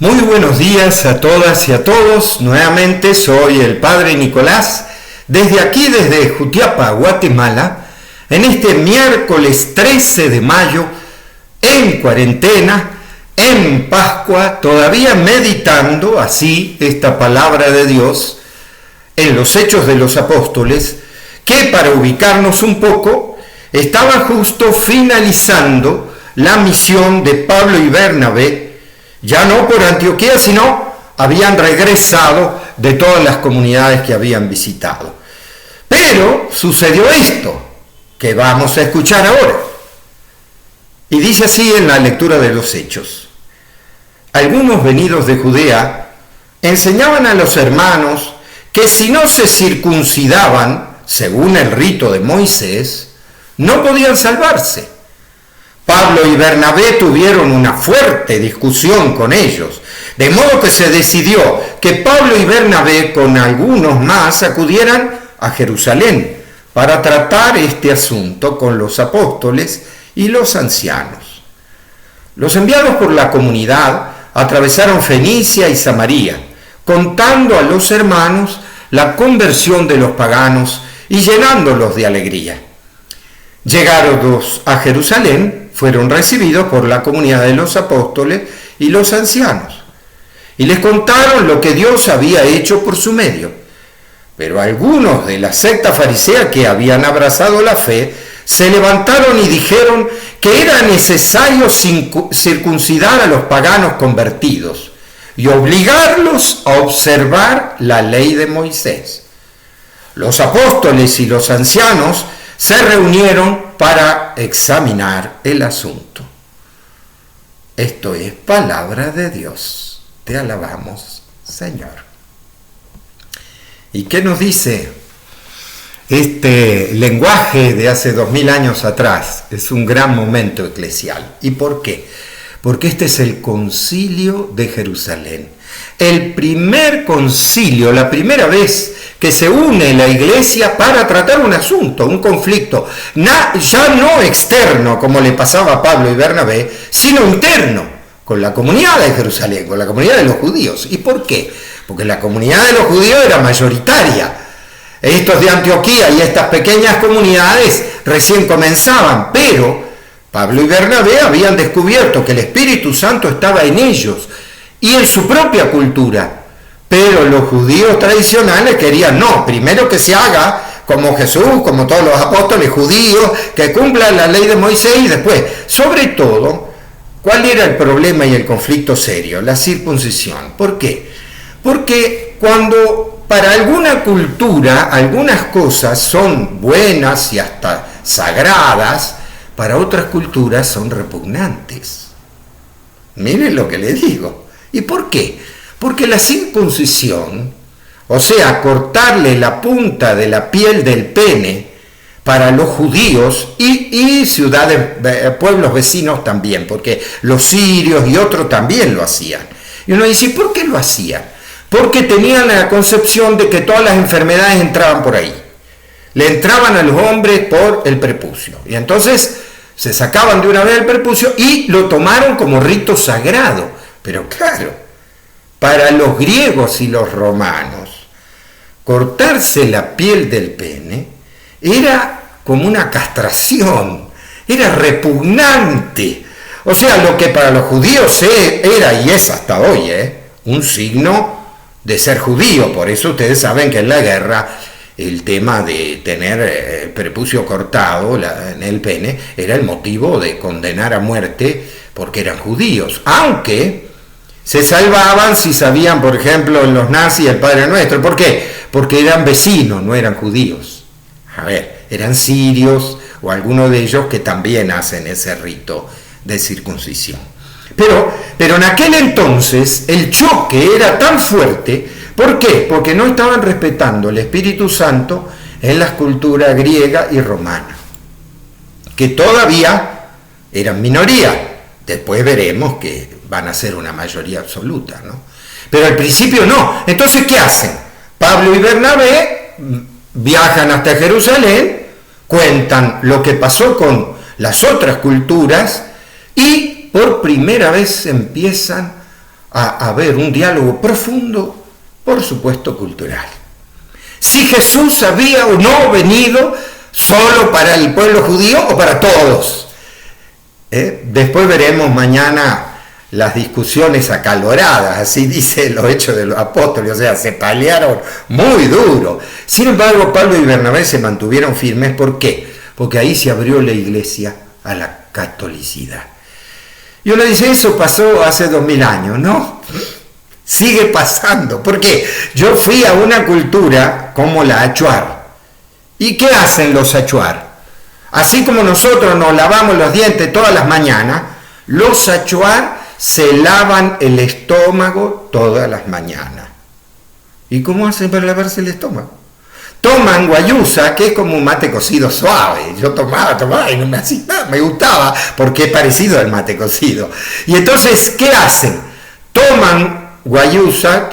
Muy buenos días a todas y a todos. Nuevamente soy el Padre Nicolás, desde aquí, desde Jutiapa, Guatemala, en este miércoles 13 de mayo, en cuarentena, en Pascua, todavía meditando así esta palabra de Dios en los Hechos de los Apóstoles, que para ubicarnos un poco, estaba justo finalizando la misión de Pablo y Bernabé, ya no por Antioquía, sino habían regresado de todas las comunidades que habían visitado. Pero sucedió esto, que vamos a escuchar ahora. Y dice así en la lectura de los Hechos: algunos venidos de Judea enseñaban a los hermanos que si no se circuncidaban, según el rito de Moisés, no podían salvarse. Pablo y Bernabé tuvieron una fuerte discusión con ellos, de modo que se decidió que Pablo y Bernabé con algunos más acudieran a Jerusalén para tratar este asunto con los apóstoles y los ancianos. Los enviados por la comunidad atravesaron Fenicia y Samaria, contando a los hermanos la conversión de los paganos y llenándolos de alegría. Llegados a Jerusalén, fueron recibidos por la comunidad de los apóstoles y los ancianos, y les contaron lo que Dios había hecho por su medio. Pero algunos de la secta farisea que habían abrazado la fe se levantaron y dijeron que era necesario circuncidar a los paganos convertidos y obligarlos a observar la ley de Moisés. Los apóstoles y los ancianos se reunieron para examinar el asunto. Esto es palabra de Dios. Te alabamos, Señor. ¿Y qué nos dice este lenguaje de hace 2000 años atrás? Es un gran momento eclesial. ¿Y por qué? Porque este es el Concilio de Jerusalén. El primer concilio, la primera vez que se une la iglesia para tratar un asunto, un conflicto, ya no externo, como le pasaba a Pablo y Bernabé, sino interno, con la comunidad de Jerusalén, con la comunidad de los judíos. ¿Y por qué? Porque la comunidad de los judíos era mayoritaria. Estos de Antioquía y estas pequeñas comunidades recién comenzaban, pero Pablo y Bernabé habían descubierto que el Espíritu Santo estaba en ellos y en su propia cultura. Pero los judíos tradicionales querían, no, primero que se haga como Jesús, como todos los apóstoles judíos, que cumpla la ley de Moisés, y después, sobre todo, ¿cuál era el problema y el conflicto serio? La circuncisión. ¿Por qué? Porque cuando para alguna cultura algunas cosas son buenas y hasta sagradas, para otras culturas son repugnantes. Miren lo que les digo. ¿Y por qué? Porque la circuncisión, o sea, cortarle la punta de la piel del pene para los judíos y ciudades, pueblos vecinos también, porque los sirios y otros también lo hacían. Y uno dice, ¿por qué lo hacían? Porque tenían la concepción de que todas las enfermedades entraban por ahí. Le entraban a los hombres por el prepucio. Y entonces se sacaban de una vez el prepucio y lo tomaron como rito sagrado. Pero claro, para los griegos y los romanos, cortarse la piel del pene era como una castración, era repugnante. O sea, lo que para los judíos era y es hasta hoy, un signo de ser judío. Por eso ustedes saben que en la guerra el tema de tener el prepucio cortado en el pene era el motivo de condenar a muerte porque eran judíos, aunque se salvaban si sabían, por ejemplo, en los nazis el Padre Nuestro. ¿Por qué? Porque eran vecinos, no eran judíos. A ver, eran sirios o algunos de ellos que también hacen ese rito de circuncisión. Pero en aquel entonces el choque era tan fuerte. ¿Por qué? Porque no estaban respetando el Espíritu Santo en las culturas griega y romana, que todavía eran minoría. Después veremos que van a ser una mayoría absoluta, ¿no? Pero al principio no. Entonces, ¿qué hacen? Pablo y Bernabé viajan hasta Jerusalén, cuentan lo que pasó con las otras culturas y por primera vez empiezan a haber un diálogo profundo, por supuesto cultural. Si Jesús había o no venido solo para el pueblo judío o para todos. Después veremos mañana las discusiones acaloradas, así dice los Hechos de los Apóstoles, o sea, se pelearon muy duro. Sin embargo, Pablo y Bernabé se mantuvieron firmes. ¿Por qué? Porque ahí se abrió la iglesia a la catolicidad. Y uno dice, eso pasó hace 2000 años, ¿no? Sigue pasando. ¿Por qué? Yo fui a una cultura como la achuar. ¿Y qué hacen los achuar? Así como nosotros nos lavamos los dientes todas las mañanas, los achuar se lavan el estómago todas las mañanas. ¿Y cómo hacen para lavarse el estómago? Toman guayusa, que es como un mate cocido suave. Yo tomaba y no me hacía nada, me gustaba porque es parecido al mate cocido. Y entonces, ¿qué hacen? Toman guayusa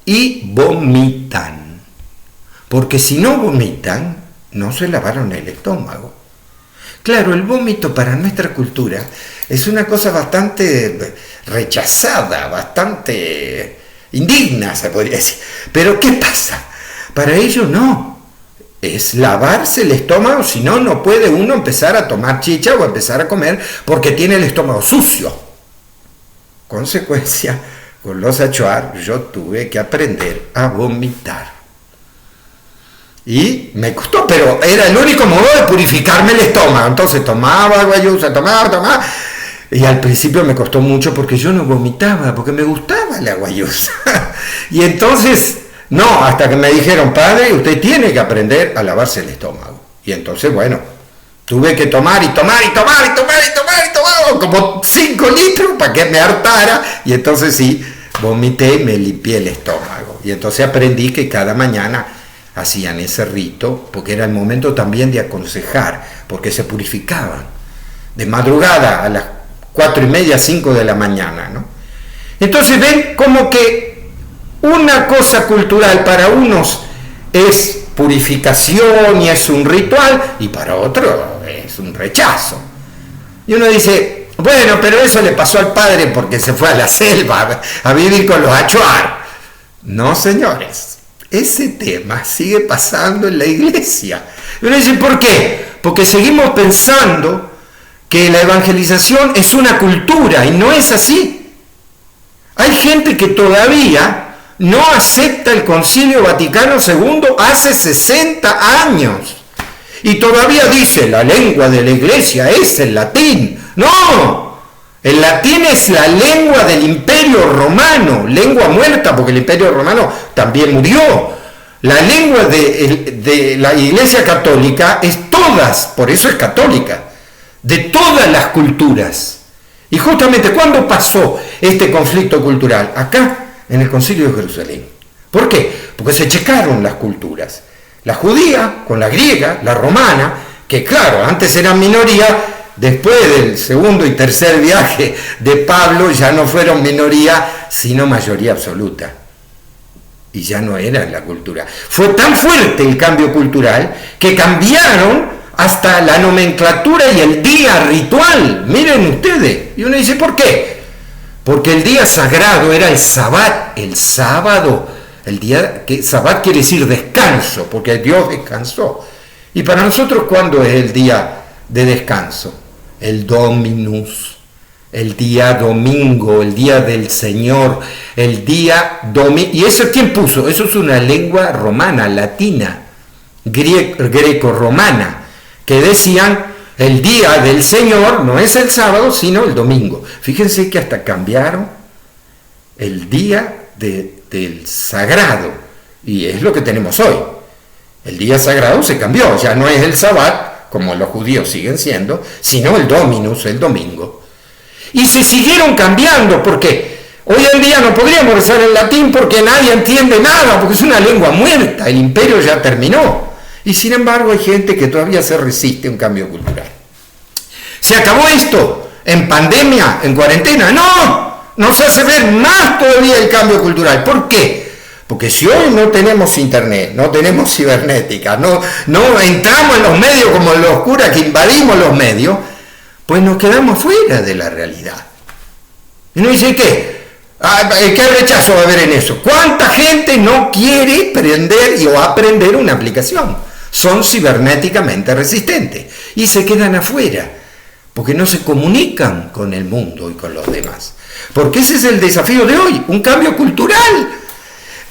y vomitan. Porque si no vomitan, no se lavaron el estómago. Claro, el vómito para nuestra cultura es una cosa bastante rechazada, bastante indigna, se podría decir. Pero ¿qué pasa? Para ellos no. Es lavarse el estómago, si no, no puede uno empezar a tomar chicha o empezar a comer porque tiene el estómago sucio. Consecuencia, con los achuar yo tuve que aprender a vomitar. Y me costó, pero era el único modo de purificarme el estómago. Entonces tomaba guayusa, tomaba. Y al principio me costó mucho porque yo no vomitaba, porque me gustaba la guayusa. Y entonces, no, hasta que me dijeron, padre, usted tiene que aprender a lavarse el estómago. Y entonces, bueno, tuve que tomar como 5 litros para que me hartara. Y entonces sí, vomité y me limpié el estómago. Y entonces aprendí que cada mañana hacían ese rito, porque era el momento también de aconsejar, porque se purificaban de madrugada a las 4:30, 5 de la mañana, ¿no? Entonces ven como que una cosa cultural para unos es purificación y es un ritual, y para otro es un rechazo. Y uno dice, bueno, pero eso le pasó al padre porque se fue a la selva a vivir con los achuar. No, señores. Ese tema sigue pasando en la iglesia. Y uno dice, ¿por qué? Porque seguimos pensando que la evangelización es una cultura y no es así. Hay gente que todavía no acepta el Concilio Vaticano II hace 60 años. Y todavía dice, la lengua de la iglesia es el latín. ¡No! El latín es la lengua del Imperio Romano, lengua muerta porque el Imperio Romano también murió. La lengua de la Iglesia Católica es todas, por eso es católica, de todas las culturas. Y justamente, ¿cuándo pasó este conflicto cultural? Acá, en el Concilio de Jerusalén. ¿Por qué? Porque se checaron las culturas. La judía con la griega, la romana, que claro, antes eran minoría. Después del segundo y tercer viaje de Pablo ya no fueron minoría, sino mayoría absoluta. Y ya no era la cultura. Fue tan fuerte el cambio cultural que cambiaron hasta la nomenclatura y el día ritual. Miren ustedes. Y uno dice, ¿por qué? Porque el día sagrado era el Sabbat, el sábado. El día que Sabbat quiere decir descanso, porque Dios descansó. Y para nosotros, ¿cuándo es el día de descanso? El Dominus, el día domingo, el día del Señor, el día domingo. ¿Y eso quién puso? Eso es una lengua romana, latina, greco-romana, que decían el día del Señor no es el sábado, sino el domingo. Fíjense que hasta cambiaron el día del sagrado, y es lo que tenemos hoy. El día sagrado se cambió, ya no es el Sabbat, como los judíos siguen siendo, sino el Dominus, el domingo. Y se siguieron cambiando, porque hoy en día no podríamos rezar en latín porque nadie entiende nada, porque es una lengua muerta, el imperio ya terminó. Y sin embargo hay gente que todavía se resiste a un cambio cultural. ¿Se acabó esto en pandemia, en cuarentena? No, nos hace ver más todavía el cambio cultural. ¿Por qué? Porque si hoy no tenemos internet, no tenemos cibernética, no entramos en los medios como los curas que invadimos los medios, pues nos quedamos fuera de la realidad. Y uno dice, ¿qué? ¿Qué rechazo va a haber en eso? ¿Cuánta gente no quiere prender o aprender una aplicación? Son cibernéticamente resistentes y se quedan afuera, porque no se comunican con el mundo y con los demás. Porque ese es el desafío de hoy, un cambio cultural.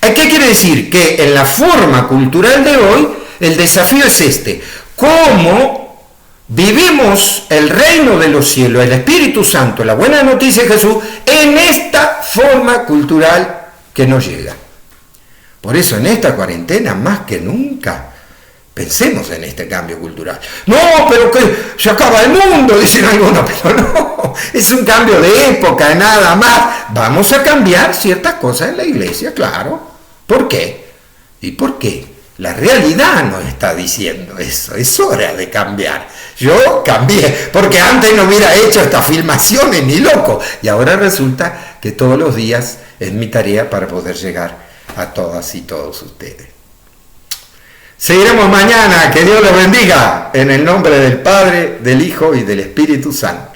¿Qué quiere decir? Que en la forma cultural de hoy, el desafío es este: ¿cómo vivimos el reino de los cielos, el Espíritu Santo, la buena noticia de Jesús, en esta forma cultural que nos llega? Por eso en esta cuarentena, más que nunca, pensemos en este cambio cultural. No, pero que se acaba el mundo, dicen algunos, pero no, es un cambio de época, nada más. Vamos a cambiar ciertas cosas en la iglesia, claro. ¿Por qué? ¿Y por qué? La realidad nos está diciendo eso, es hora de cambiar. Yo cambié, porque antes no hubiera hecho estas filmaciones ni loco, y ahora resulta que todos los días es mi tarea para poder llegar a todas y todos ustedes. Seguiremos mañana, que Dios los bendiga, en el nombre del Padre, del Hijo y del Espíritu Santo.